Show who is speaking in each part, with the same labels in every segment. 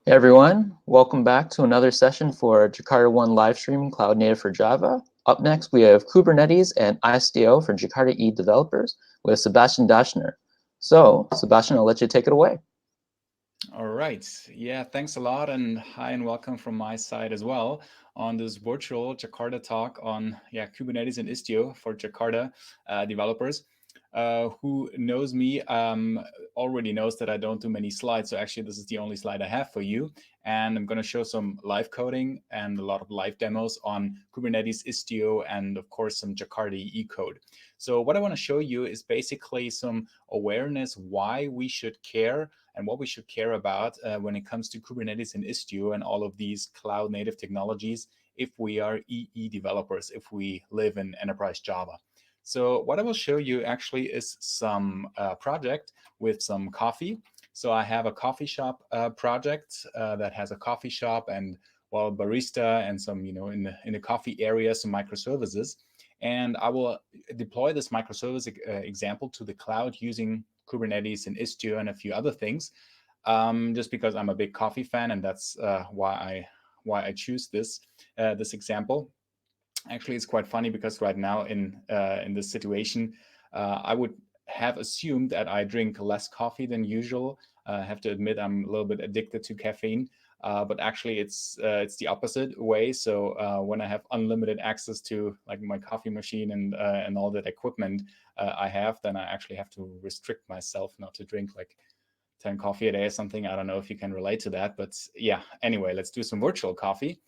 Speaker 1: Hey everyone, welcome back to another session for JakartaOne Livestream Cloud Native for Java. Up next, we have Kubernetes and Istio for Jakarta developers with Sebastian Daschner. So, Sebastian, I'll let you take it away.
Speaker 2: All right. Yeah, thanks a lot, and hi and welcome from my side as well on this virtual Jakarta talk on Kubernetes and Istio for Jakarta developers. Who knows me already knows that I don't do many slides. So actually, this is the only slide I have for you. And I'm going to show some live coding and a lot of live demos on Kubernetes, Istio, and of course, some Jakarta EE code. So what I want to show you is basically some awareness why we should care and what we should care about when it comes to Kubernetes and Istio and all of these cloud native technologies if we are EE developers, if we live in enterprise Java. So what I will show you actually is some project with some coffee. So I have a coffee shop project that has a coffee shop and barista and some, in the coffee area, some microservices. And I will deploy this microservice example to the cloud using Kubernetes and Istio and a few other things, just because I'm a big coffee fan, and that's why I choose this example. Actually, it's quite funny because right now in this situation, I would have assumed that I drink less coffee than usual. I have to admit I'm a little bit addicted to caffeine, but actually it's the opposite way. So when I have unlimited access to like my coffee machine and all that equipment I have, then I actually have to restrict myself not to drink like 10 coffee a day or something. I don't know if you can relate to that, but yeah. Anyway, let's do some virtual coffee.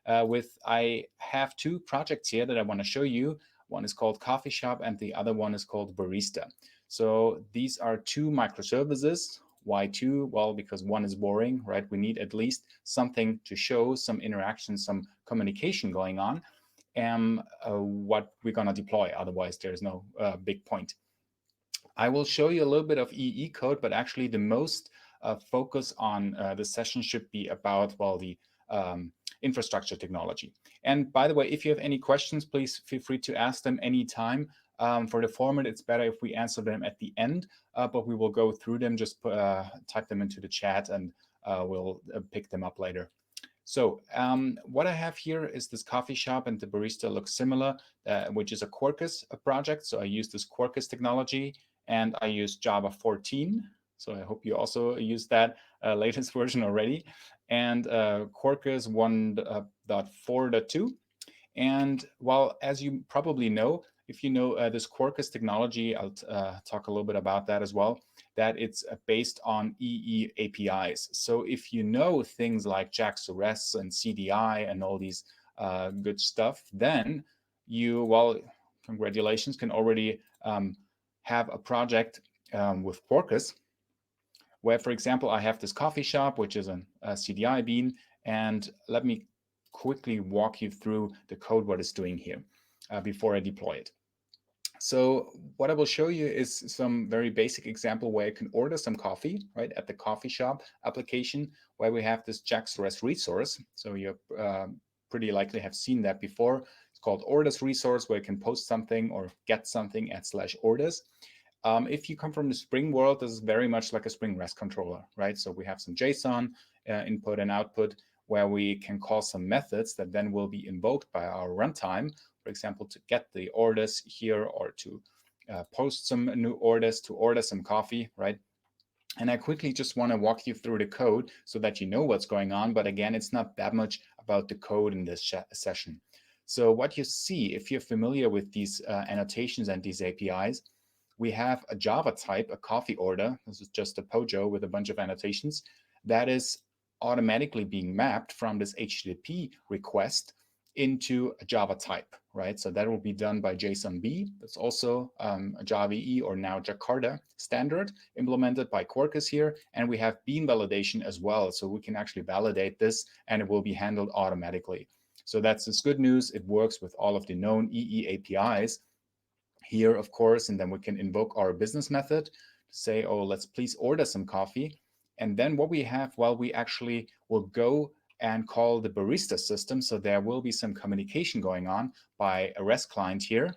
Speaker 2: I have two projects here that I want to show you. One is called Coffee Shop and the other one is called Barista. So these are two microservices. Why two? Well, because one is boring, right? We need at least something to show, some interaction, some communication going on, and what we're going to deploy. Otherwise, there's no big point. I will show you a little bit of EE code, but actually the most focus on the session should be about, the infrastructure technology. And by the way, if you have any questions, please feel free to ask them anytime. For the format, it's better if we answer them at the end, but we will go through them, just type them into the chat and we'll pick them up later. So what I have here is this coffee shop, and the barista looks similar, which is a Quarkus project. So I use this Quarkus technology, and I use Java 14. So I hope you also use that latest version already. And Quarkus 1.4.2. And as you probably know, if you know this Quarkus technology, I'll talk a little bit about that as well, that it's based on EE APIs. So if you know things like JAX-RS and CDI and all these good stuff, then you, congratulations, can already have a project with Quarkus, where, for example, I have this coffee shop, which is a CDI bean, and let me quickly walk you through the code, what it's doing here before I deploy it. So what I will show you is some very basic example where you can order some coffee, right, at the coffee shop application, where we have this JAX-RS resource. So you pretty likely have seen that before. It's called orders resource, where you can post something or get something at /orders. If you come from the Spring world, this is very much like a Spring REST controller, right? So we have some JSON input and output, where we can call some methods that then will be invoked by our runtime, for example, to get the orders here, or to post some new orders, to order some coffee, right? And I quickly just want to walk you through the code so that you know what's going on. But again, it's not that much about the code in this session. So what you see, if you're familiar with these annotations and these APIs, we have a Java type, a coffee order. This is just a POJO with a bunch of annotations that is automatically being mapped from this HTTP request into a Java type, right? So that will be done by JSONB. That's also a Java EE, or now Jakarta standard, implemented by Quarkus here. And we have bean validation as well. So we can actually validate this and it will be handled automatically. So that's this good news. It works with all of the known EE APIs here, of course, and then we can invoke our business method to say, oh, let's please order some coffee. And then what we have, we actually will go and call the barista system. So there will be some communication going on by a REST client here.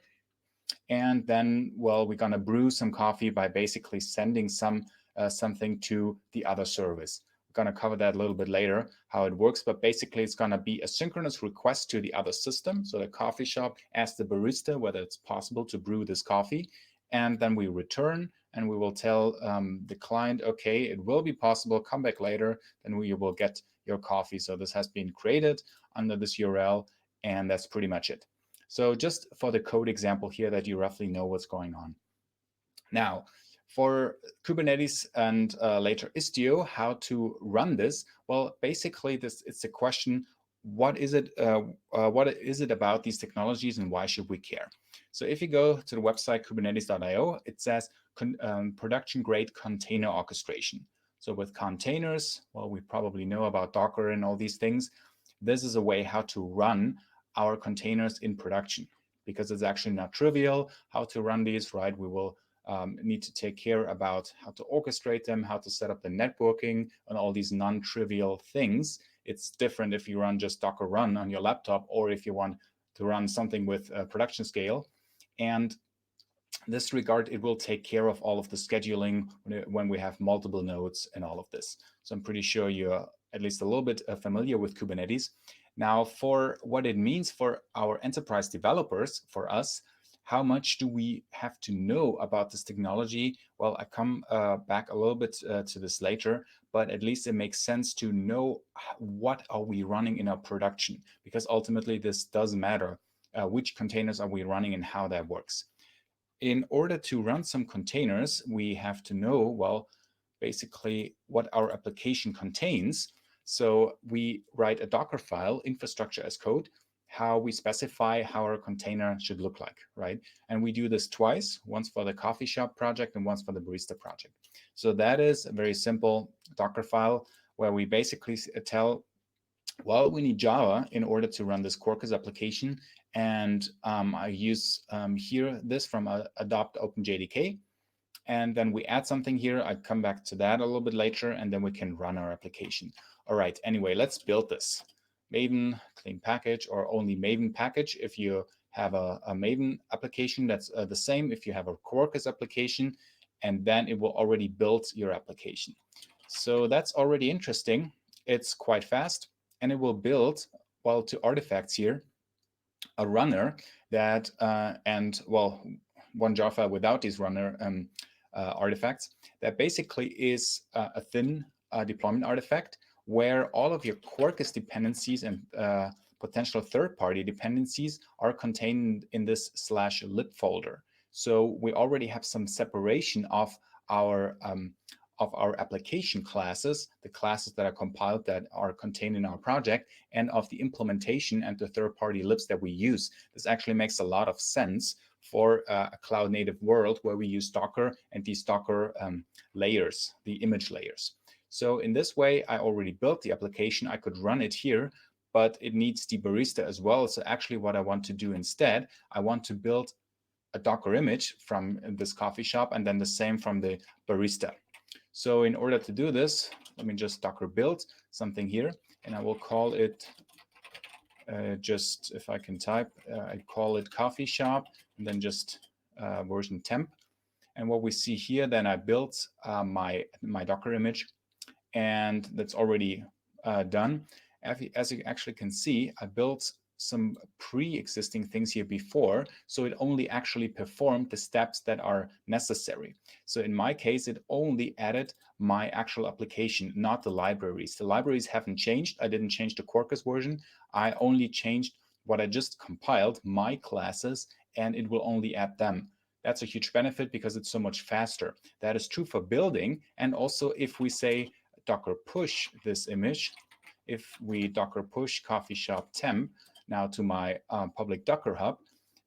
Speaker 2: And then, we're going to brew some coffee by basically sending something to the other service. We're going to cover that a little bit later, how it works. But basically, it's going to be a synchronous request to the other system. So the coffee shop asks the barista whether it's possible to brew this coffee. And then we return and we will tell the client, okay, it will be possible, come back later, then we will get your coffee. So this has been created under this URL, and that's pretty much it. So just for the code example here that you roughly know what's going on. Now, for Kubernetes and later Istio, how to run this? Well, basically, it's a question: what is it about these technologies, and why should we care? So if you go to the website kubernetes.io, it says production-grade container orchestration. So with containers, well, we probably know about Docker and all these things. This is a way how to run our containers in production, because it's actually not trivial how to run these, right? We will need to take care about how to orchestrate them, how to set up the networking, and all these non-trivial things. It's different if you run just Docker run on your laptop, or if you want to run something with production scale. And this regard, it will take care of all of the scheduling when we have multiple nodes and all of this. So I'm pretty sure you're at least a little bit familiar with Kubernetes. Now, for what it means for our enterprise developers, for us, how much do we have to know about this technology? Well, I come back a little bit to this later, but at least it makes sense to know what are we running in our production, because ultimately this does matter. Which containers are we running and how that works. In order to run some containers, we have to know, well, basically what our application contains. So we write a Docker file, infrastructure as code, how we specify how our container should look like, right? And we do this twice, once for the coffee shop project and once for the barista project. So that is a very simple Docker file where we basically tell, well, we need Java in order to run this Quarkus application. And I use here this from Adopt OpenJDK. And then we add something here. I come back to that a little bit later, and then we can run our application. All right, anyway, let's build this. Maven clean package, or only Maven package if you have a Maven application. That's the same if you have a Quarkus application, and then it will already build your application. So that's already interesting. It's quite fast, and it will build, well, to artifacts here, a runner that, and well, one jar file without these runner artifacts, that basically is a thin deployment artifact where all of your Quarkus dependencies and potential third-party dependencies are contained in this /lib folder. So we already have some separation of our application classes, the classes that are compiled that are contained in our project, and of the implementation and the third-party libs that we use. This actually makes a lot of sense for a cloud-native world where we use Docker and these Docker layers, the image layers. So in this way, I already built the application. I could run it here, but it needs the barista as well. So actually what I want to do instead, I want to build a Docker image from this coffee shop and then the same from the barista. So in order to do this, let me just Docker build something here, and I will call it just, if I can type, I call it coffee shop, and then just version temp. And what we see here, then I built my Docker image, and that's already done. As you actually can see, I built some pre-existing things here before, so it only actually performed the steps that are necessary. So in my case, it only added my actual application, not the libraries. The libraries haven't changed. I didn't change the Quarkus version. I only changed what I just compiled, my classes, and it will only add them. That's a huge benefit because it's so much faster. That is true for building. And also if we say Docker push this image, if we Docker push coffee shop temp now to my public Docker hub,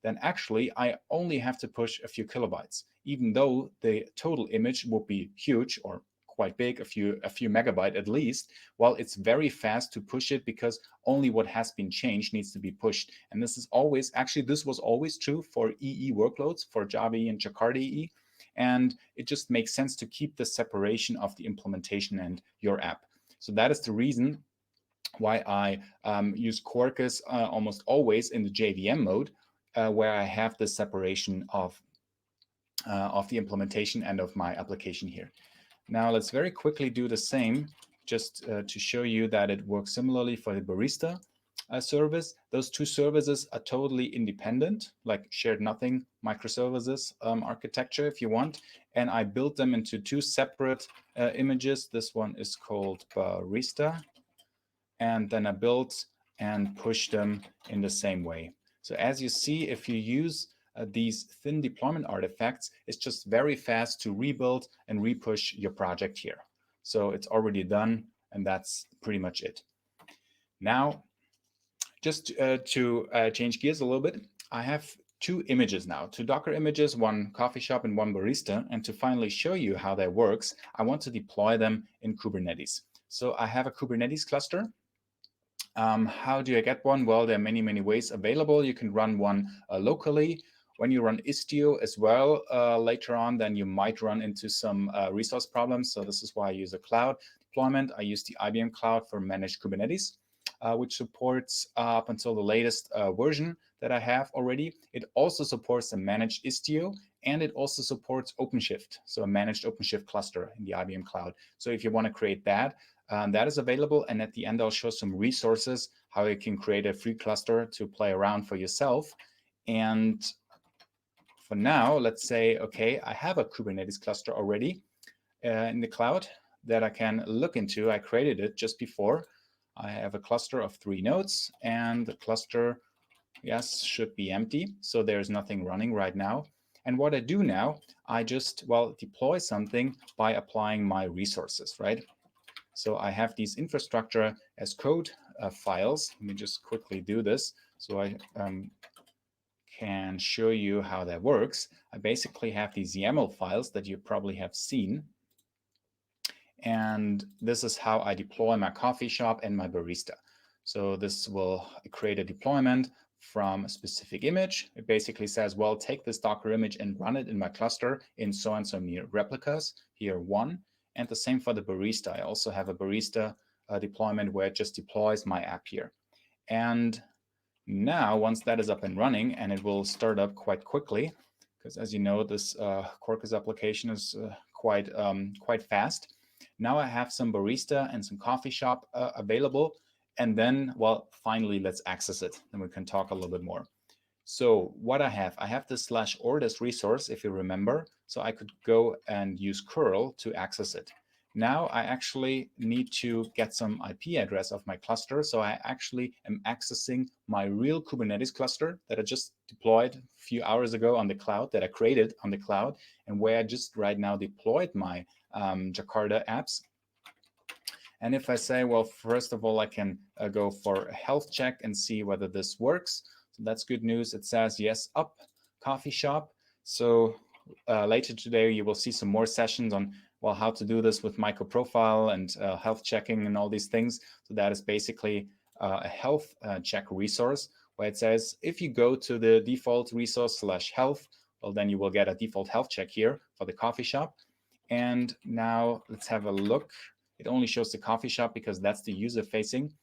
Speaker 2: then actually I only have to push a few kilobytes, even though the total image will be huge or quite big, a few megabyte at least. Well, it's very fast to push it because only what has been changed needs to be pushed. And this is always, actually, this was always true for EE workloads, for Java EE and Jakarta EE. And it just makes sense to keep the separation of the implementation and your app. So that is the reason why I use Quarkus almost always in the JVM mode, where I have the separation of the implementation and of my application here. Now let's very quickly do the same just to show you that it works similarly for the Barista service. Those two services are totally independent, like shared nothing microservices architecture if you want. And I built them into two separate images. This one is called Barista. And then I built and push them in the same way. So as you see, if you use these thin deployment artifacts, it's just very fast to rebuild and repush your project here. So it's already done, and that's pretty much it. Now, just to change gears a little bit, I have two images now, two Docker images, one coffee shop and one Barista. And to finally show you how that works, I want to deploy them in Kubernetes. So I have a Kubernetes cluster. How do I get one? Well, there are many, many ways available. You can run one locally. When you run Istio as well later on, then you might run into some resource problems. So this is why I use a cloud deployment. I use the IBM Cloud for managed Kubernetes, which supports up until the latest version that I have already. It also supports a managed Istio, and it also supports OpenShift, so a managed OpenShift cluster in the IBM Cloud. So if you want to create that, that is available. And at the end, I'll show some resources, how you can create a free cluster to play around for yourself. And for now, let's say, okay, I have a Kubernetes cluster already in the cloud that I can look into. I created it just before. I have a cluster of 3 nodes, and the cluster, yes, should be empty. So there's nothing running right now. And what I do now, I just, well, deploy something by applying my resources, right? So I have these infrastructure as code files. Let me just quickly do this so I can show you how that works. I basically have these YAML files that you probably have seen. And this is how I deploy my coffee shop and my Barista. So this will create a deployment from a specific image. It basically says, well, take this Docker image and run it in my cluster in so-and-so many replicas, here 1. And the same for the Barista. I also have a Barista deployment where it just deploys my app here. And now, once that is up and running, and it will start up quite quickly, because as you know, this Quarkus application is quite fast. Now I have some Barista and some coffee shop available. And then, well, finally, let's access it. Then we can talk a little bit more. So what I have this /orders resource, if you remember. So I could go and use curl to access it. Now I actually need to get some IP address of my cluster. So I actually am accessing my real Kubernetes cluster that I just deployed a few hours ago on the cloud, that I created on the cloud, and where I just right now deployed my Jakarta apps. And if I say, well, first of all, I can go for a health check and see whether this works. So that's good news. It says, yes, up, coffee shop. So later today, you will see some more sessions on, well, how to do this with MicroProfile and health checking and all these things. So that is basically a health check resource where it says, if you go to the default resource /health, well, then you will get a default health check here for the coffee shop. And now let's have a look. It only shows the coffee shop because that's the user-facing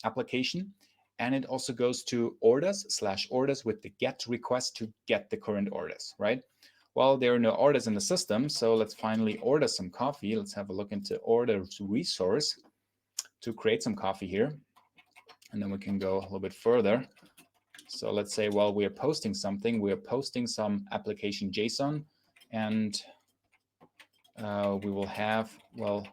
Speaker 2: application. And it also goes to orders /orders with the get request to get the current orders, right? Well, there are no orders in the system, so let's finally order some coffee. Let's have a look into orders resource to create some coffee here. And then we can go a little bit further. So let's say, well, we are posting something. We are posting some application JSON, and we will have, well,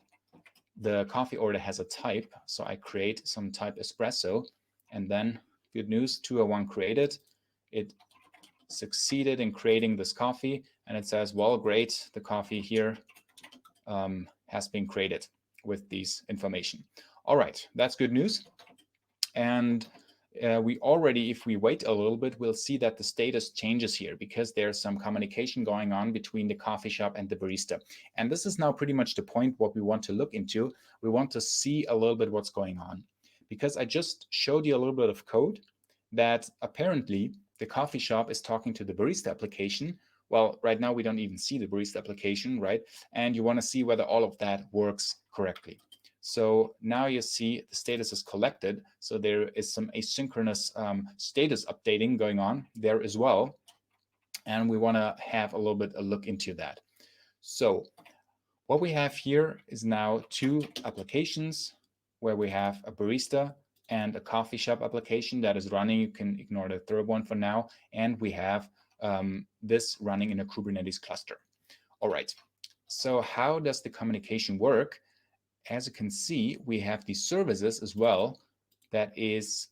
Speaker 2: the coffee order has a type. So I create some type espresso, and then good news, 201 created. It succeeded in creating this coffee, and it says, well, great, the coffee here has been created with these information. All right, that's good news. And we already, if we wait a little bit, we'll see that the status changes here because there's some communication going on between the coffee shop and the Barista. And this is now pretty much the point what we want to look into. We want to see a little bit what's going on, because I just showed you a little bit of code that apparently the coffee shop is talking to the Barista application. Well, right now we don't even see the Barista application, right? And you want to see whether all of that works correctly. So now you see the status is collected. So there is some asynchronous status updating going on there as well. And we want to have a little bit a look into that. So What we have here is now two applications where we have a barista and a coffee shop application that is running. You can ignore the third one for now. And we have this running in a Kubernetes cluster. All right. So how does the communication work? As you can see, we have these services as well. That is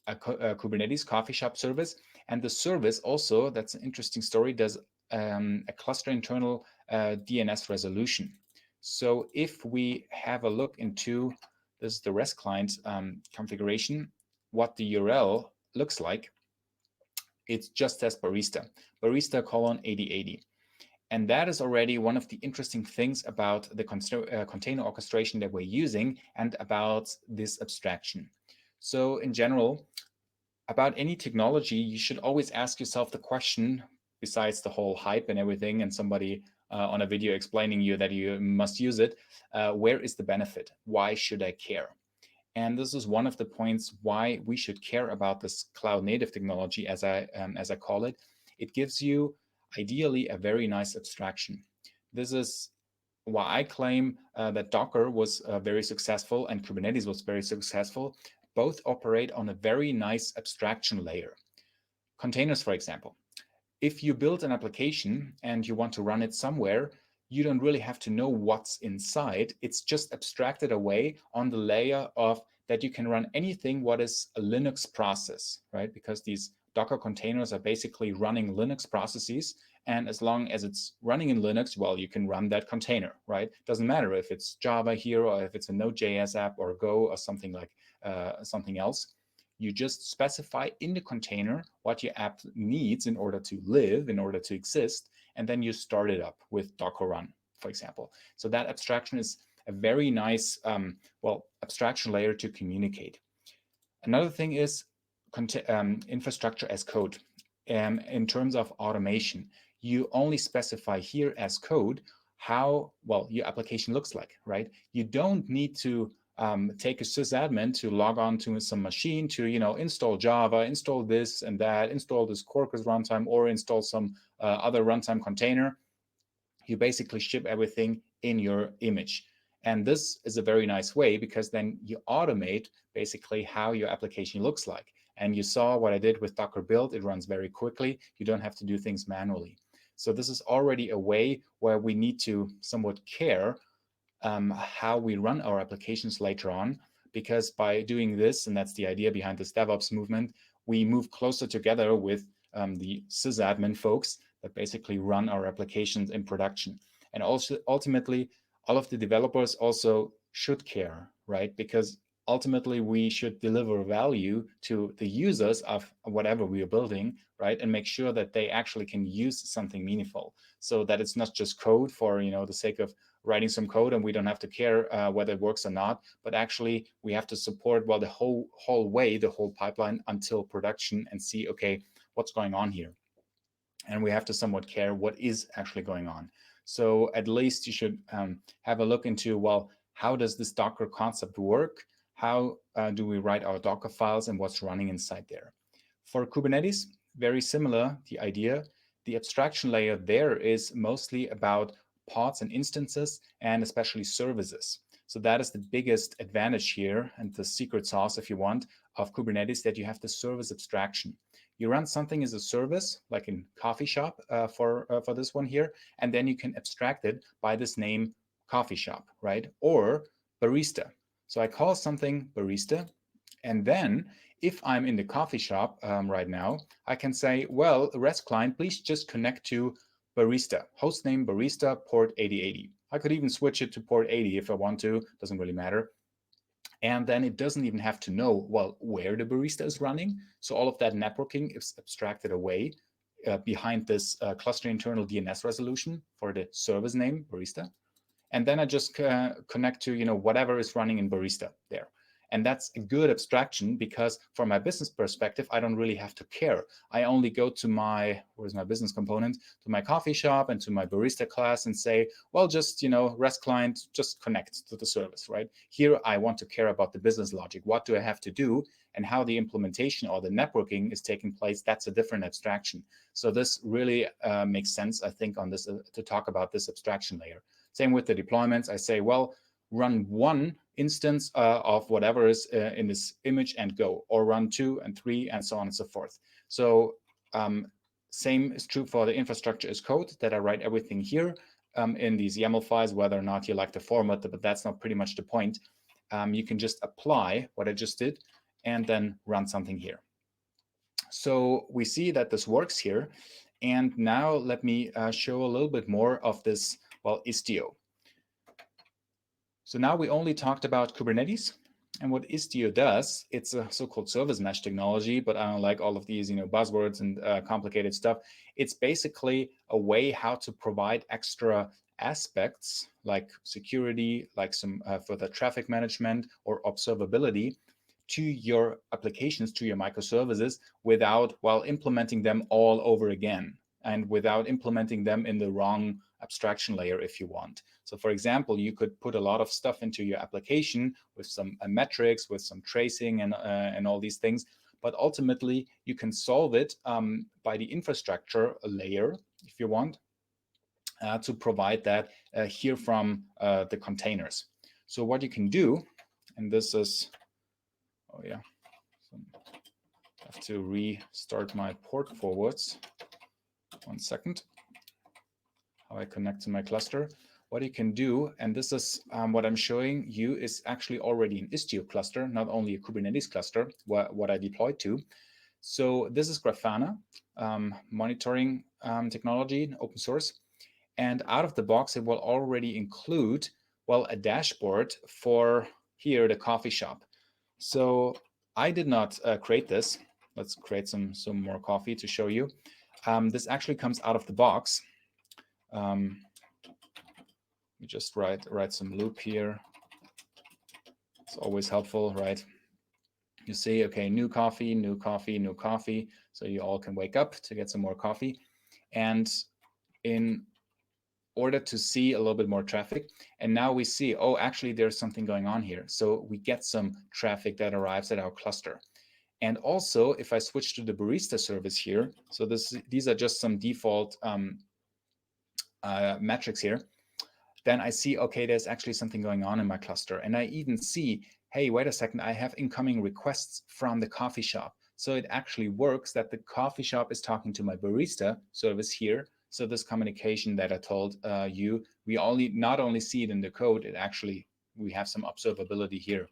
Speaker 2: a Kubernetes coffee shop service. And the service also, that's an interesting story, does a cluster internal DNS resolution. So if we have a look into this is the REST client configuration, what the URL looks like, it just says barista, barista colon 8080. And that is already one of the interesting things about the container orchestration that we're using and about this abstraction. So in general, about any technology, you should always ask yourself the question, besides the whole hype and everything, and somebody on a video explaining you that you must use it, where is the benefit? Why should I care? And this is one of the points why we should care about this cloud native technology, as I call it. It gives you ideally a very nice abstraction. This is why I claim that Docker was very successful and Kubernetes was very successful. Both operate on a very nice abstraction layer. Containers, for example. If you build an application and you want to run it somewhere, you don't really have to know what's inside. It's just abstracted away on the layer of that you can run anything what is a Linux process, right? Because these Docker containers are basically running Linux processes. And as long as it's running in Linux, well, you can run that container, right? Doesn't matter if it's Java here or if it's a Node.js app or Go or something like something else. You just specify in the container what your app needs in order to live, in order to exist, and then you start it up with Docker run, for example. So that abstraction is a very nice, abstraction layer to communicate. Another thing is infrastructure as code. In terms of automation, you only specify here as code how well your application looks like, right? You don't need to take a sysadmin to log on to some machine to install Java, install this and that, install this Quarkus runtime, or install some other runtime container. You basically ship everything in your image. And this is a very nice way because then you automate basically how your application looks like. And you saw what I did with Docker build. It runs very quickly. You don't have to do things manually. So this is already a way where we need to somewhat care how we run our applications later on, because by doing this, and that's the idea behind this DevOps movement, we move closer together with the sysadmin folks that basically run our applications in production. And also, ultimately, all of the developers also should care, right? Because ultimately, we should deliver value to the users of whatever we are building, right? And make sure that they actually can use something meaningful, so that it's not just code for the sake of writing some code and we don't have to care whether it works or not, but actually we have to support the whole way, the whole pipeline until production, and see, okay, what's going on here. And we have to somewhat care what is actually going on. So at least you should have a look into, well, how does this Docker concept work? How do we write our Docker files and what's running inside there? For Kubernetes, very similar, the idea. The abstraction layer there is mostly about pods and instances, and especially services. So that is the biggest advantage here, and the secret sauce, if you want, of Kubernetes, that you have the service abstraction. You run something as a service, like in coffee shop for this one here, and then you can abstract it by this name coffee shop, right? Or barista. So I call something barista, and then if I'm in the coffee shop right now, I can say, well, REST client, please just connect to barista, hostname barista, port 8080. I could even switch it to port 80 if I want to, doesn't really matter. And then it doesn't even have to know, well, where the barista is running. So all of that networking is abstracted away behind this cluster internal DNS resolution for the service name barista. And then I just connect to whatever is running in barista there. And that's a good abstraction because from my business perspective, I don't really have to care. I only go to my, where's my business component, to my coffee shop and to my barista class and say, well, just, REST client, just connect to the service, right? Here, I want to care about the business logic. What do I have to do? And how the implementation or the networking is taking place, that's a different abstraction. So this really makes sense, I think, on this to talk about this abstraction layer. Same with the deployments. I say, well, run one instance of whatever is in this image and go, or run 2 and 3 and so on and so forth. So same is true for the infrastructure as code, that I write everything here in these YAML files, whether or not you like the format, but that's not pretty much the point. You can just apply what I just did and then run something here. So we see that this works here. And now let me show a little bit more of this, well, Istio. So now we only talked about Kubernetes. And what Istio does, it's a so-called service mesh technology, but I don't like all of these, buzzwords and complicated stuff. It's basically a way how to provide extra aspects like security, like some for the traffic management or observability to your applications, to your microservices, without, well, implementing them all over again and without implementing them in the wrong abstraction layer if you want. So for example, you could put a lot of stuff into your application with some metrics, with some tracing and all these things, but ultimately you can solve it by the infrastructure layer if you want to provide that here from the containers. So what you can do, and this is, oh yeah, so I have to restart my port forwards. 1 second. How I connect to my cluster. What you can do, and this is what I'm showing you, is actually already an Istio cluster, not only a Kubernetes cluster, what I deployed to. So this is Grafana monitoring technology, open source. And out of the box, it will already include, well, a dashboard for here, the coffee shop. So I did not create this. Let's create some more coffee to show you. This actually comes out of the box. We just write some loop here. It's always helpful, right? You see, okay, new coffee, new coffee, new coffee. So you all can wake up to get some more coffee. And in order to see a little bit more traffic, and now we see, oh, actually there's something going on here. So we get some traffic that arrives at our cluster. And also, if I switch to the barista service here, so these are just some default metrics here, then I see, okay, there's actually something going on in my cluster. And I even see, hey, wait a second, I have incoming requests from the coffee shop. So it actually works that the coffee shop is talking to my barista service here. So this communication that I told you, we not only see it in the code, it actually, we have some observability here.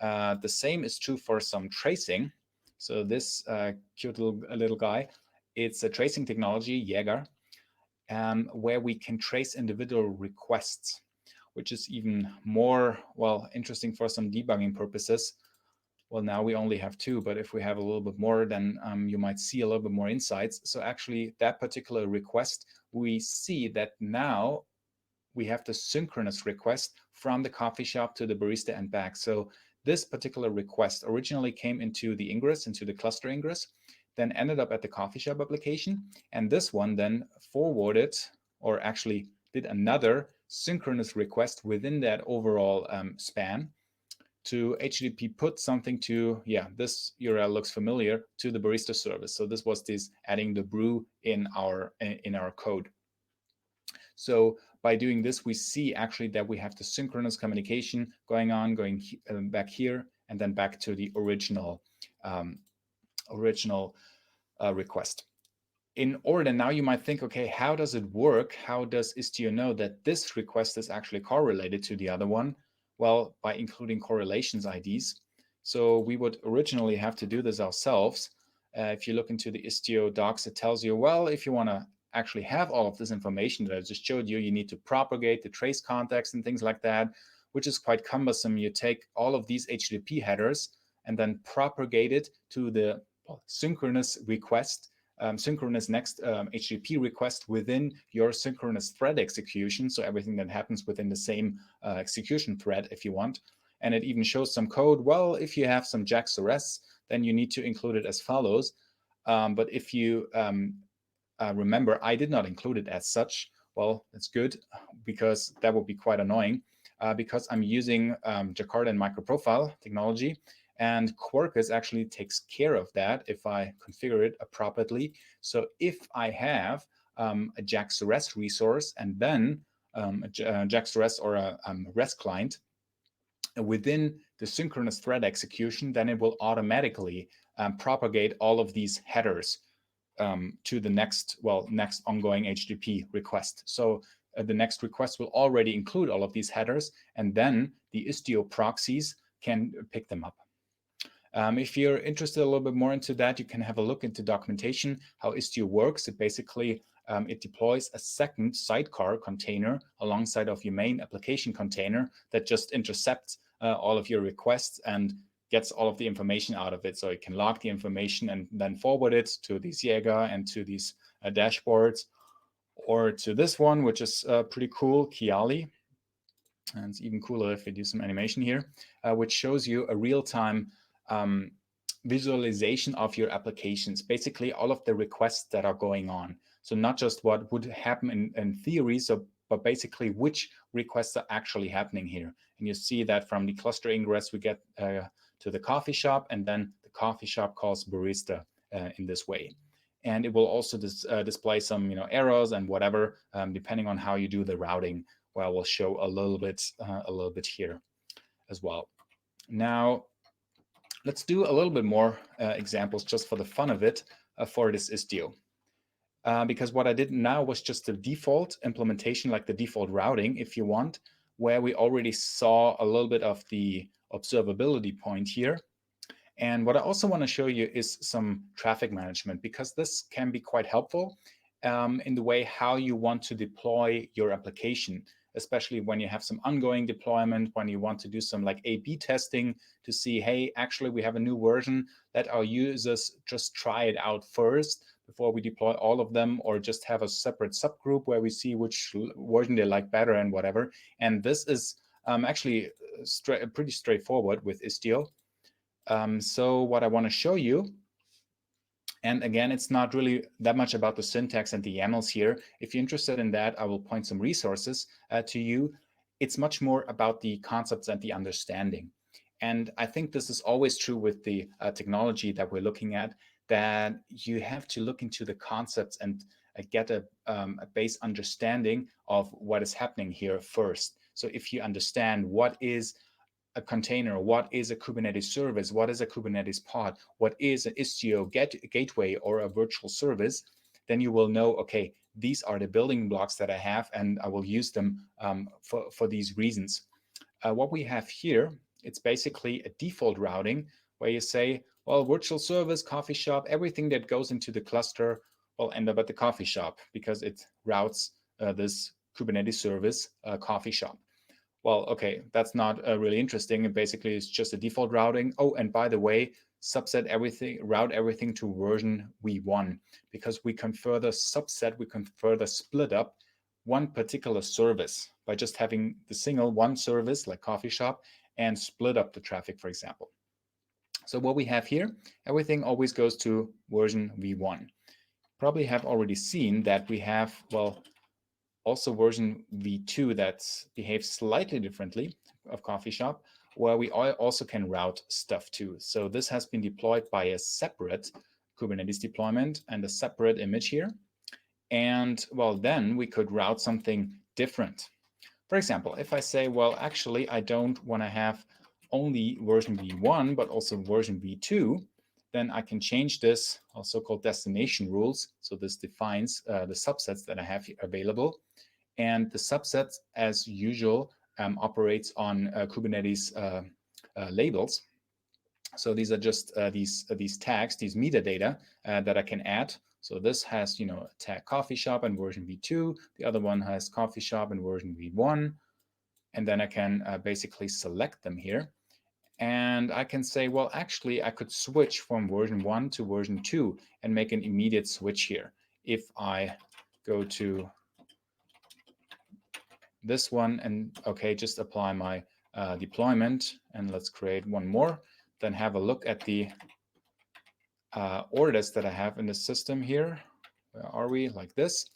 Speaker 2: The same is true for some tracing. So this cute little guy, it's a tracing technology, Jaeger, where we can trace individual requests, which is even more, well, interesting for some debugging purposes. Well, now we only have 2, but if we have a little bit more, then you might see a little bit more insights. So actually that particular request, we see that now we have the synchronous request from the coffee shop to the barista and back. So this particular request originally came into the ingress, into the cluster ingress, then ended up at the coffee shop application. And this one then forwarded, or actually did another synchronous request within that overall span to HTTP put something to, yeah, this URL looks familiar, to the barista service. So this was this adding the brew in our code. So by doing this, we see actually that we have the synchronous communication going on, going back here, and then back to the original request. In order, now you might think, okay, how does it work? How does Istio know that this request is actually correlated to the other one? Well, by including correlations IDs. So we would originally have to do this ourselves. If you look into the Istio docs, it tells you, well, if you want to actually have all of this information that I just showed you, you need to propagate the trace context and things like that, which is quite cumbersome. You take all of these HTTP headers and then propagate it to the synchronous request, synchronous next HTTP request within your synchronous thread execution. So everything that happens within the same execution thread, if you want. And it even shows some code. Well, if you have some JAX-RS, then you need to include it as follows. But if you remember, I did not include it as such. Well, that's good, because that would be quite annoying, because I'm using Jakarta and MicroProfile technology, and Quarkus actually takes care of that if I configure it appropriately. So if I have a JAX-RS resource and then a JAX-RS or a REST client within the synchronous thread execution, then it will automatically propagate all of these headers to the next ongoing HTTP request. So the next request will already include all of these headers, and then the Istio proxies can pick them up. If you're interested a little bit more into that, you can have a look into documentation, how Istio works. It basically it deploys a second sidecar container alongside of your main application container that just intercepts all of your requests and gets all of the information out of it. So it can log the information and then forward it to these Jaeger and to these dashboards, or to this one, which is pretty cool, Kiali. And it's even cooler if we do some animation here, which shows you a real-time visualization of your applications, basically all of the requests that are going on. So not just what would happen in theory, but basically which requests are actually happening here. And you see that from the cluster ingress, we get to the coffee shop, and then the coffee shop calls Barista in this way. And it will also display some errors and whatever, depending on how you do the routing, where I will show a little bit here as well. Now, let's do a little bit more examples just for the fun of it for this Istio. Because what I did now was just the default implementation, like the default routing, if you want, where we already saw a little bit of the observability point here. And what I also want to show you is some traffic management, because this can be quite helpful in the way how you want to deploy your application, especially when you have some ongoing deployment, when you want to do some like A/B testing to see, hey, actually we have a new version, let our users just try it out first before we deploy all of them, or just have a separate subgroup where we see which version they like better and whatever. And this is actually pretty straightforward with Istio. So what I want to show you, and again, it's not really that much about the syntax and the YAMLs here. If you're interested in that, I will point some resources to you. It's much more about the concepts and the understanding. And I think this is always true with the technology that we're looking at, that you have to look into the concepts and get a base understanding of what is happening here first. So if you understand what is a container, what is a Kubernetes service, what is a Kubernetes pod, what is an Istio gateway or a virtual service, then you will know, okay, these are the building blocks that I have, and I will use them for these reasons. What we have here, it's basically a default routing where you say, well, virtual service, coffee shop, everything that goes into the cluster will end up at the coffee shop, because it routes this Kubernetes service coffee shop. Well, okay, that's not really interesting. And basically, it's just a default routing. Oh, and by the way, subset everything, route everything to version v1, because we can further subset, we can further split up one particular service by just having the single one service like coffee shop and split up the traffic, for example. So what we have here, everything always goes to version v1. Probably have already seen that we have, well, also version v2 that behaves slightly differently of coffee shop, where we also can route stuff to. So this has been deployed by a separate Kubernetes deployment and a separate image here. And well, then we could route something different. For example, if I say, well, actually, I don't want to have only version v1, but also version v2, then I can change this, also called destination rules. So this defines the subsets that I have available. And the subset, as usual, operates on Kubernetes labels. So these are just these tags, these metadata that I can add. So this has, a tag coffee shop and version v2. The other one has coffee shop and version v1. And then I can basically select them here. And I can say, well, actually, I could switch from version 1 to version 2 and make an immediate switch here. If I go to this one and, okay, just apply my deployment, and let's create one more. Then have a look at the orders that I have in the system here. Where are we? Like this.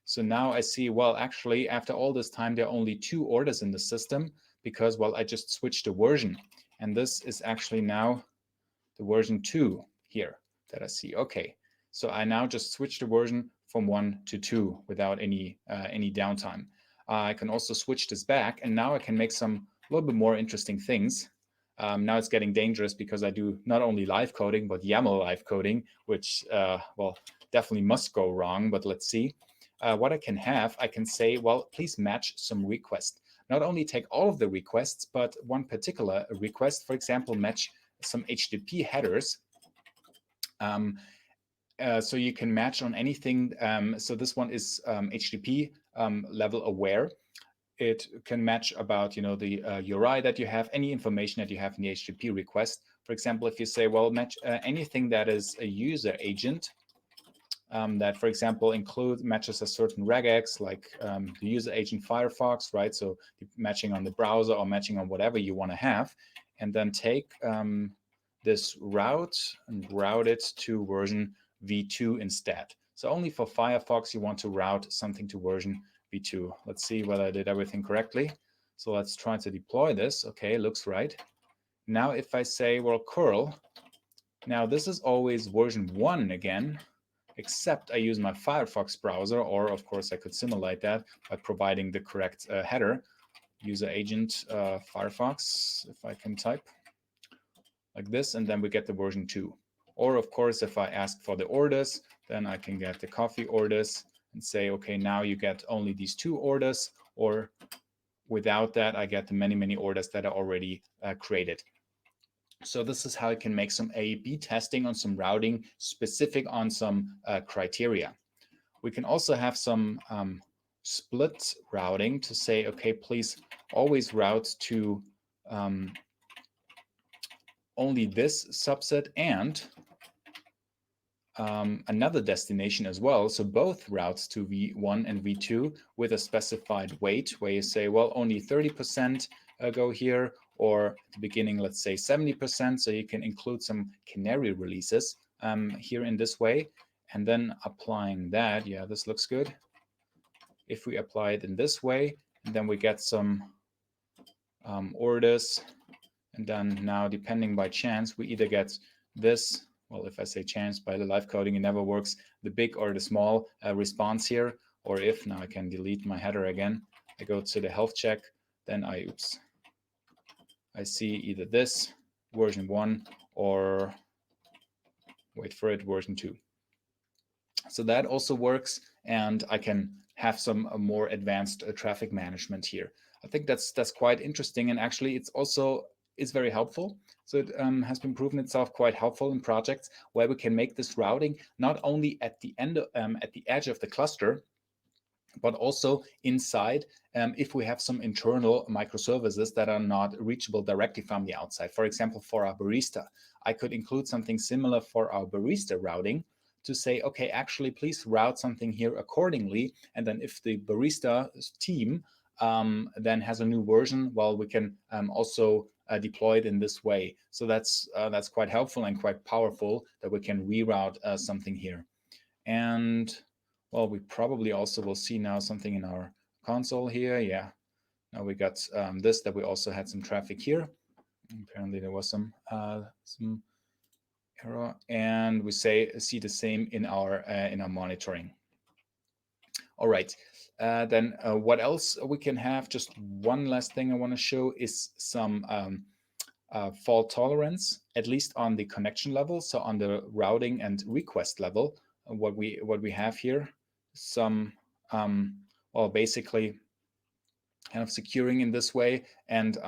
Speaker 2: So now I see, well, actually, after all this time, there are only 2 orders in the system because, well, I just switched the version. And this is actually now the version 2 here that I see. Okay, so I now just switched the version from 1 to 2 without any downtime. I can also switch this back, and now I can make some a little bit more interesting things. Now it's getting dangerous because I do not only live coding, but YAML live coding, which, well, definitely must go wrong, but let's see. What I can say, well, please match some request. Not only take all of the requests, but one particular request, for example, match some HTTP headers. So you can match on anything. So this one is HTTP level aware. It can match about, the URI that you have, any information that you have in the HTTP request. For example, if you say, well, match anything that is a user agent, that, for example, matches a certain regex, like the user agent Firefox, right? So matching on the browser or matching on whatever you want to have, and then take this route and route it to version v2 instead. So only for Firefox, you want to route something to version v2. Let's see whether I did everything correctly. So let's try to deploy this. Okay, looks right. Now, if I say, well, curl, now this is always version 1 again, except I use my Firefox browser, or of course I could simulate that by providing the correct header, user agent Firefox, if I can type like this, and then we get the version 2. Or of course, if I ask for the orders, then I can get the coffee orders and say, okay, now you get only these 2 orders, or without that, I get the many orders that are already created. So this is how I can make some A/B testing on some routing specific on some criteria. We can also have some split routing to say, okay, please always route to only this subset and another destination as well. So both routes to v1 and v2 with a specified weight, where you say, well, only 30% go here, or at the beginning, let's say 70%. So you can include some canary releases here in this way. And then applying that, yeah, this looks good. If we apply it in this way, and then we get some orders. And then now, depending by chance, we either get this, well, if I say chance by the live coding, it never works, the big or the small response here. Or if, now I can delete my header again, I go to the health check, then I see either this, version 1, or wait for it, version 2. So that also works, and I can have some more advanced traffic management here. I think that's quite interesting, and actually it's very helpful. So it has been proven itself quite helpful in projects where we can make this routing not only at the end, at the edge of the cluster, but also inside if we have some internal microservices that are not reachable directly from the outside. For example, for our Barista, I could include something similar for our Barista routing to say, okay, actually, please route something here accordingly. And then if the Barista team then has a new version, well, we can also deploy it in this way. So that's quite helpful and quite powerful that we can reroute something here. And well, we probably also will see now something in our console here. Yeah, now we got this, that we also had some traffic here. Apparently there was some error, and we see the same in our monitoring. All right, then what else we can have? Just one last thing I want to show is some fault tolerance, at least on the connection level. So on the routing and request level, what we have here, some well, basically kind of securing in this way, and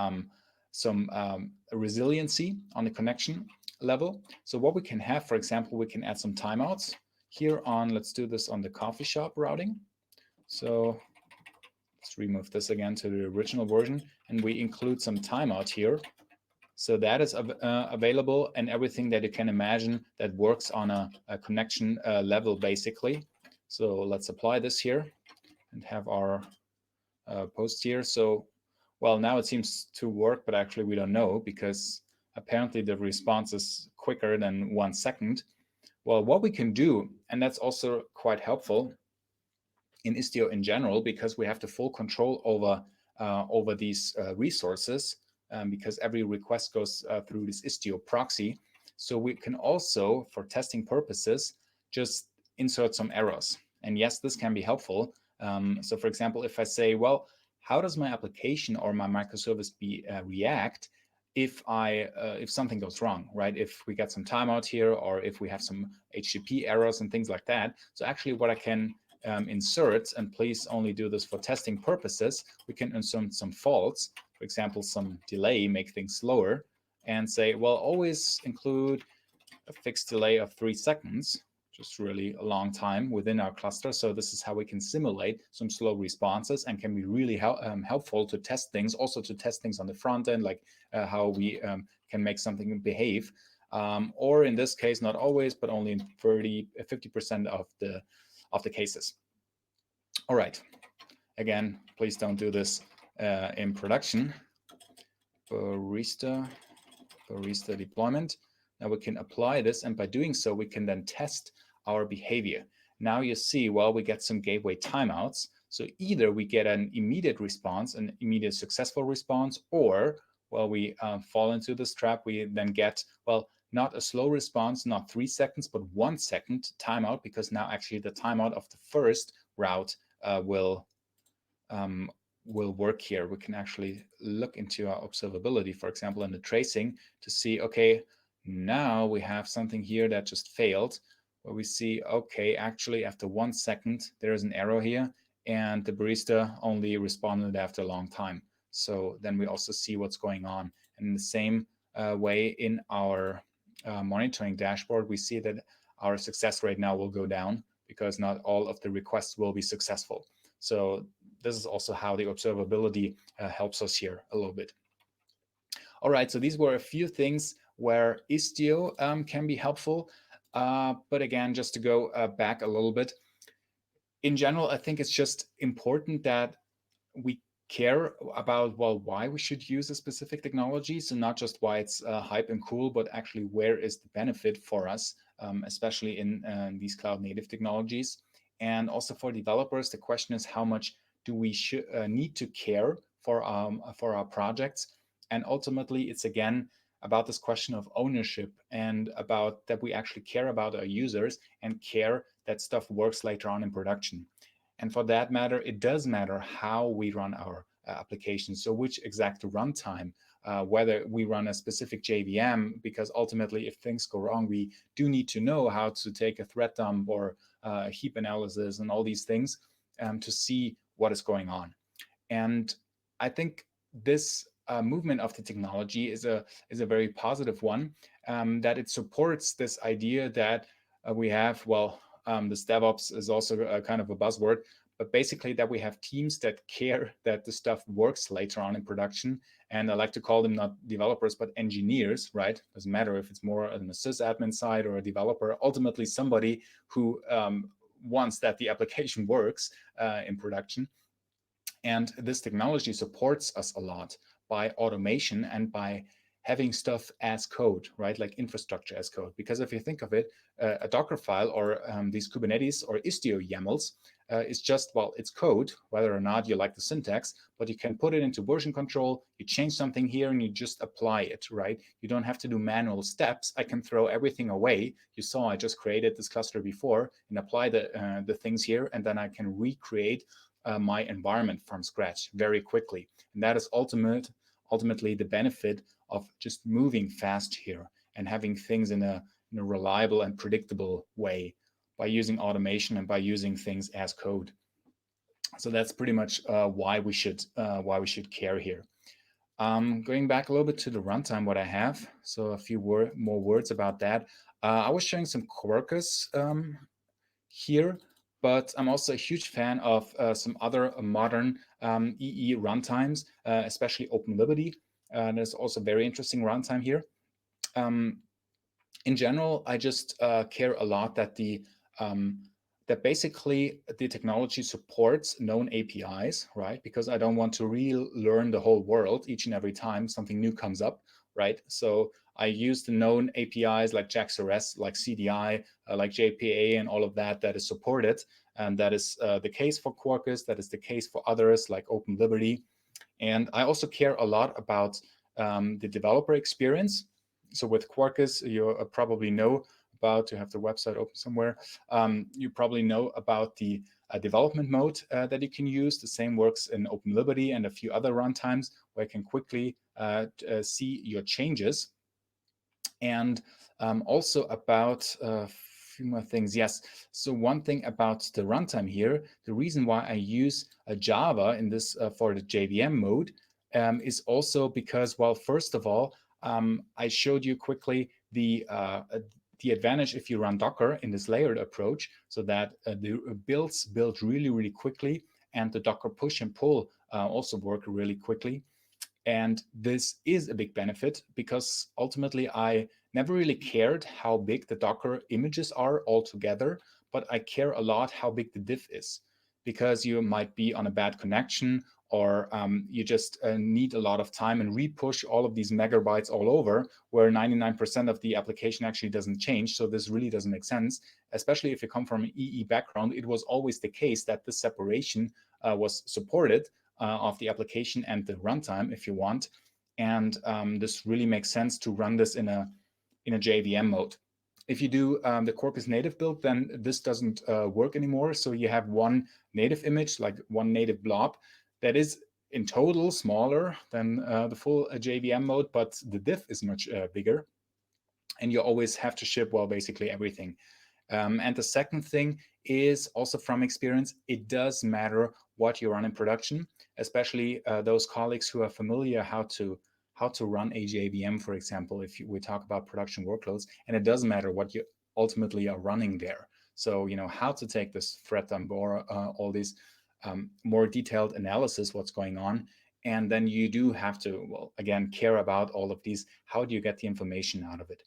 Speaker 2: some resiliency on the connection level. So what we can have, for example, we can add some timeouts here on, let's do this on the coffee shop routing. So let's remove this again to the original version, and we include some timeout here. So that is available, and everything that you can imagine that works on a connection level, basically. So let's apply this here and have our post here. So Well, now it seems to work, but actually we don't know because apparently the response is quicker than 1 second. Well, what we can do, and that's also quite helpful in Istio in general, because we have the full control over these resources, because every request goes through this Istio proxy. So we can also, for testing purposes, just insert some errors. And yes, this can be helpful. So for example, if I say, well, how does my application or my microservice react if something goes wrong, right? If we get some timeout here, or if we have some HTTP errors and things like that. So actually what I can insert, and please only do this for testing purposes, we can insert some faults, for example, some delay, make things slower, and say, well, always include a fixed delay of 3 seconds, just really a long time within our cluster. So this is how we can simulate some slow responses and can be really helpful to test things, also to test things on the front end, like how we can make something behave. Or in this case, not always, but only in 50% of the cases. All right. Again, please don't do this in production. Barista deployment. Now we can apply this, and by doing so, we can then test our behavior. Now you see, well, we get some gateway timeouts. So either we get an immediate response, an immediate successful response, or, well, we fall into this trap. We then get, well, not a slow response, not 3 seconds, but 1 second timeout, because now actually the timeout of the first route will work here. We can actually look into our observability, for example, in the tracing, to see, okay, now we have something here that just failed, where we see, okay, actually after 1 second, there is an error here, and the barista only responded after a long time. So then we also see what's going on. And in the same way, in our monitoring dashboard, we see that our success rate now will go down because not all of the requests will be successful. So this is also how the observability helps us here a little bit. All right, so these were a few things where Istio can be helpful. But again, just to go back a little bit, in general, I think it's just important that we care about, well, why we should use a specific technology. So not just why it's hype and cool, but actually where is the benefit for us, especially in these cloud native technologies. And also for developers, the question is, how much do we need to care for our projects? And ultimately, it's again about this question of ownership, and about that we actually care about our users and care that stuff works later on in production. And for that matter, it does matter how we run our applications. So which exact runtime, whether we run a specific JVM, because ultimately if things go wrong, we do need to know how to take a thread dump or heap analysis and all these things to see what is going on. And I think this movement of the technology is a very positive one, that it supports this idea that we have, well, this DevOps is also a kind of a buzzword, but basically that we have teams that care that the stuff works later on in production. And I like to call them not developers, but engineers, right? Doesn't matter if it's more on the sysadmin side or a developer, ultimately somebody who wants that the application works in production. And this technology supports us a lot by automation and by having stuff as code, right? Like infrastructure as code. Because if you think of it, a Docker file or these Kubernetes or Istio YAMLs is just, well, it's code, whether or not you like the syntax, but you can put it into version control, you change something here and you just apply it, right? You don't have to do manual steps. I can throw everything away. You saw I just created this cluster before and apply the things here, and then I can recreate my environment from scratch very quickly. And that is ultimately the benefit of just moving fast here and having things in a reliable and predictable way by using automation and by using things as code. So that's pretty much why we should care here. Going back a little bit to the runtime, what I have, so a few more words about that. I was showing some Quarkus here, but I'm also a huge fan of some other modern EE runtimes, especially OpenLiberty. There's also very interesting runtime here. In general, I just care a lot that the that basically the technology supports known APIs, right? Because I don't want to relearn the whole world each and every time something new comes up, right? So I use the known APIs like JAX-RS, like CDI, like JPA, and all of that is supported. And that is the case for Quarkus. That is the case for others like OpenLiberty. And I also care a lot about the developer experience. So with Quarkus, you probably know about, to have the website open somewhere, you probably know about the development mode that you can use. The same works in OpenLiberty and a few other runtimes where you can quickly see your changes. And also about a few more things. Yes, so one thing about the runtime here, the reason why I use Java in this for the JVM mode is also because, well, first of all, I showed you quickly the advantage if you run Docker in this layered approach, so that the builds build really, really quickly, and the Docker push and pull also work really quickly. And this is a big benefit because ultimately I never really cared how big the Docker images are altogether, but I care a lot how big the diff is, because you might be on a bad connection, or you just need a lot of time and repush all of these megabytes all over, where 99% of the application actually doesn't change. So this really doesn't make sense, especially if you come from an EE background. It was always the case that the separation was supported of the application and the runtime, if you want. And this really makes sense to run this in a JVM mode. If you do the Quarkus native build, then this doesn't work anymore. So you have one native image, like one native blob, that is in total smaller than the full JVM mode, but the diff is much bigger. And you always have to ship, well, basically everything. And the second thing is also from experience, it does matter what you run in production, especially those colleagues who are familiar how to run a JVM, for example, if we talk about production workloads, and it doesn't matter what you ultimately are running there. So, how to take this threat on board, all these more detailed analysis, what's going on. And then you do have to, well, again, care about all of these. How do you get the information out of it?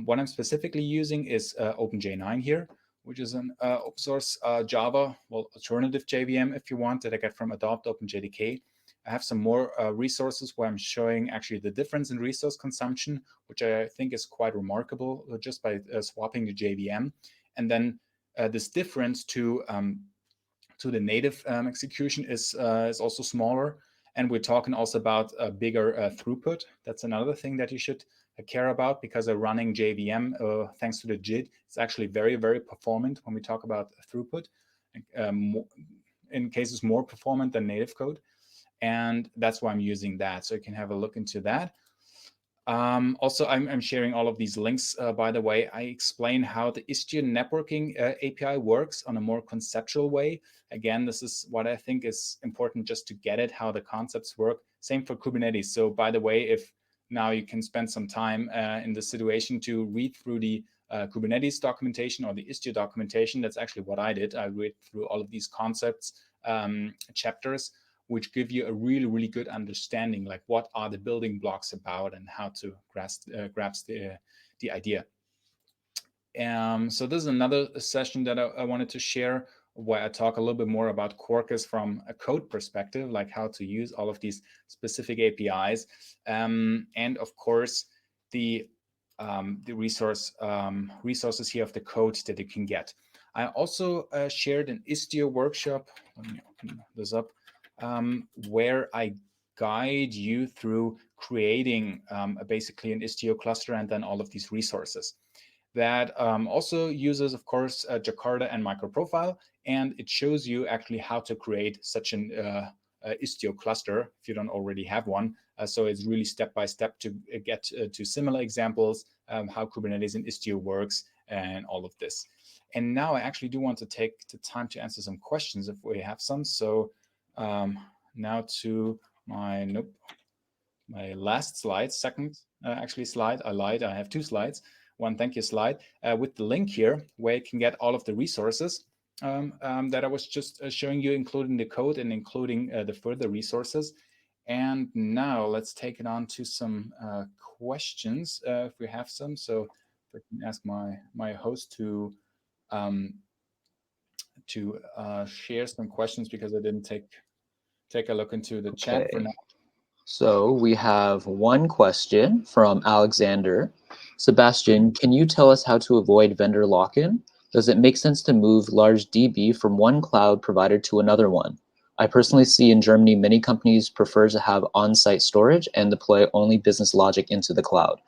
Speaker 2: What I'm specifically using is OpenJ9 here, which is an open source Java, well, alternative JVM, if you want, that I get from Adopt OpenJDK. I have some more resources where I'm showing actually the difference in resource consumption, which I think is quite remarkable just by swapping the JVM. And then this difference to the native execution is also smaller. And we're talking also about a bigger throughput. That's another thing that you should care about, because a running JVM, thanks to the JIT, it's actually very, very performant when we talk about throughput. In cases more performant than native code. And that's why I'm using that. So you can have a look into that. Also, I'm sharing all of these links. By the way, I explain how the Istio networking API works on a more conceptual way. Again, this is what I think is important, just to get it, how the concepts work. Same for Kubernetes. So by the way, if now you can spend some time in the situation to read through the Kubernetes documentation or the Istio documentation, that's actually what I did. I read through all of these concepts, chapters, which give you a really, really good understanding, like what are the building blocks about and how to grasp the idea. So this is another session that I wanted to share, where I talk a little bit more about Quarkus from a code perspective, like how to use all of these specific APIs, and of course the resources here of the code that you can get. I also shared an Istio workshop. Let me open this up. Where I guide you through creating basically an Istio cluster and then all of these resources. That also uses, of course, Jakarta and MicroProfile, and it shows you actually how to create such an Istio cluster if you don't already have one. So it's really step-by-step to get to similar examples, how Kubernetes and Istio works and all of this. And now I actually do want to take the time to answer some questions if we have some. So now to my last slide, second actually slide. I lied, I have two slides. One thank you slide with the link here where you can get all of the resources that I was just showing you, including the code and including the further resources. And now let's take it on to some questions if we have some. So if I can ask my host to to share some questions because I didn't take a look into the chat for now.
Speaker 1: So we have one question from Alexander. Sebastian, can you tell us how to avoid vendor lock-in? Does it make sense to move large DB from one cloud provider to another one? I personally see in Germany many companies prefer to have on-site storage and deploy only business logic into the cloud.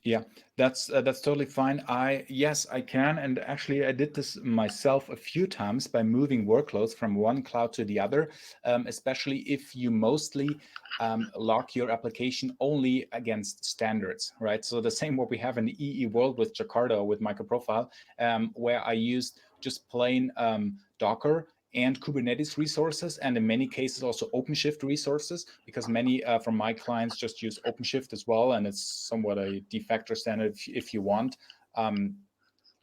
Speaker 2: Yeah, that's totally fine. Yes, I can, and actually I did this myself a few times by moving workloads from one cloud to the other, especially if you mostly lock your application only against standards, right? So the same what we have in the EE world with Jakarta or with MicroProfile, where I used just plain Docker and Kubernetes resources, and in many cases also OpenShift resources, because many from my clients just use OpenShift as well, and it's somewhat a de facto standard if you want,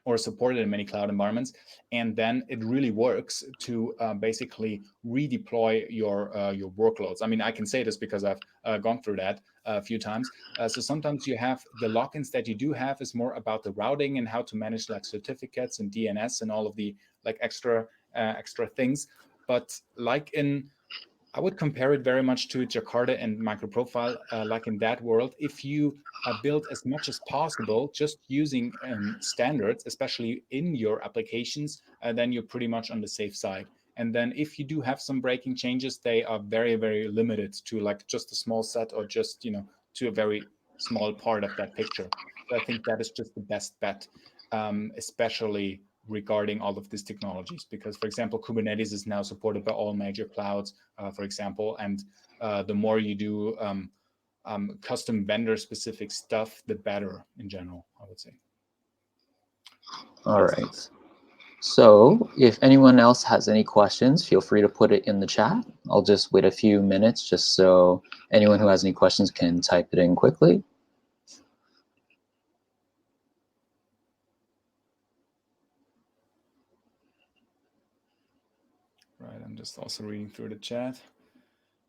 Speaker 2: or supported in many cloud environments. And then it really works to basically redeploy your workloads. I mean, I can say this because I've gone through that a few times. So sometimes you have the lock-ins that you do have is more about the routing and how to manage like certificates and DNS and all of the like extra things. But like I would compare it very much to Jakarta and MicroProfile. Like in that world, if you build as much as possible just using standards, especially in your applications, then you're pretty much on the safe side. And then if you do have some breaking changes, they are very, very limited to like just a small set or just, to a very small part of that picture. So I think that is just the best bet, especially regarding all of these technologies, because for example Kubernetes is now supported by all major clouds, for example, and the more you do custom vendor specific stuff, the better in general, I would say.
Speaker 1: All right, so if anyone else has any questions, feel free to put it in the chat. I'll just wait a few minutes just so anyone who has any questions can type it in quickly.
Speaker 2: Right, I'm just also reading through the chat.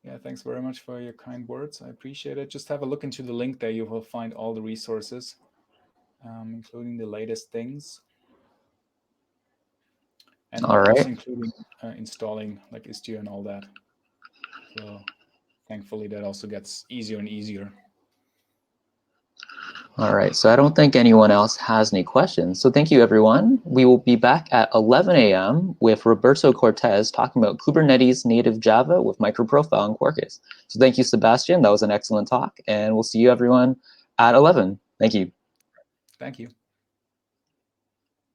Speaker 2: Yeah, thanks very much for your kind words. I appreciate it. Just have a look into the link there. You will find all the resources, including the latest things. And
Speaker 1: all right,
Speaker 2: also including installing like Istio and all that. So thankfully that also gets easier and easier.
Speaker 1: All right, so I don't think anyone else has any questions. So thank you, everyone. We will be back at 11 a.m. with Roberto Cortez talking about Kubernetes native Java with MicroProfile and Quarkus. So thank you, Sebastian. That was an excellent talk. And we'll see you, everyone, at 11. Thank you.
Speaker 2: Thank you.